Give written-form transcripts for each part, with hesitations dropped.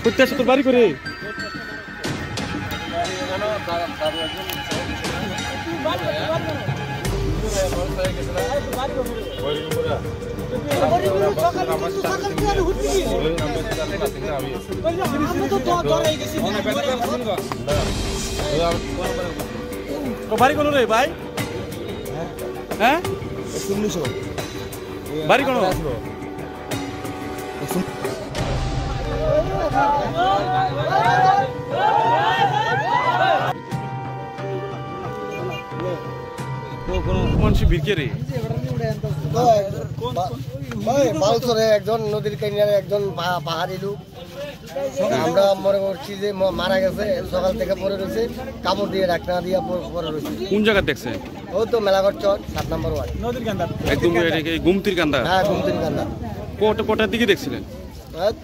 প্রত্যাশা তোর বাড়ি করে বাড়ি কোন রে ভাই? হ্যাঁ বাড়ি কোন? একজন নদীর কিনারে একজন পাহাড়ি লোক আমরা মনে করছি যে মারা গেছে, সকাল থেকে পড়ে রয়েছে, কাপড় দিয়ে ঢাকনা দিয়ে পড়ে রয়েছে। কোন জায়গা দেখছে? ও তো মেলাঘর চর 7 নম্বর ওয়ার্ড, নদীর কান্দা, একদম গুমতির কান্দা। হ্যাঁ গুমতির কান্দা। কটার দিকে দেখছিলেন?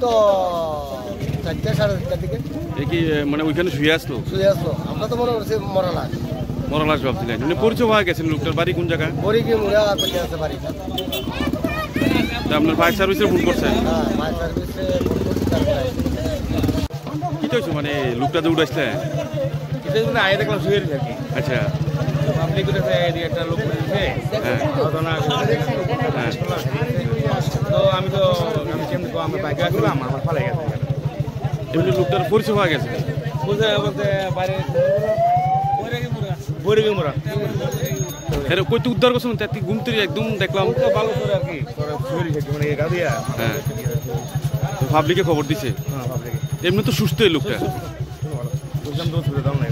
তো 4টা 4:30টার দিকে। কি মানে ওইখানে শুয়ে আসলো? আমরা তো মনে করছি মরা লাশ ভাবছিলেন। মানে পরিচয় হয়ে গেছেন লোকটার বাড়ি কোন জায়গা? বরিগি মুড়া করতে আছে বাড়িটা। আপনার ফায়ার সার্ভিসে ফোন করছেন? হ্যাঁ ফায়ার সার্ভিসে ফোন করছি। কি হয়েছে মানে লোকটা যে উঠাইছে? এটা আগে দেখলাম শুয়ে আর কি। আচ্ছা পাবলিক উঠেছে, এদিকে একটা লোক উঠেছে, তো আমি কেমন আমি বাইকে আসলাম, আমার ফালে গেছে। এমনি লোকটার পরিচয় হয়ে গেছে? বুঝে বলতে বাইরে বরিগি মোড়া কইতে উদ্ধার করছেন? ঘুমতে একদম দেখলাম ভালো করে আর কি মানে গাদিয়া। হ্যাঁ পাবলিকে খবর দিছে? হ্যাঁ পাবলিকে। এমনি তো সুস্থ এই লোকটা। বুঝলাম তো দাম নাই।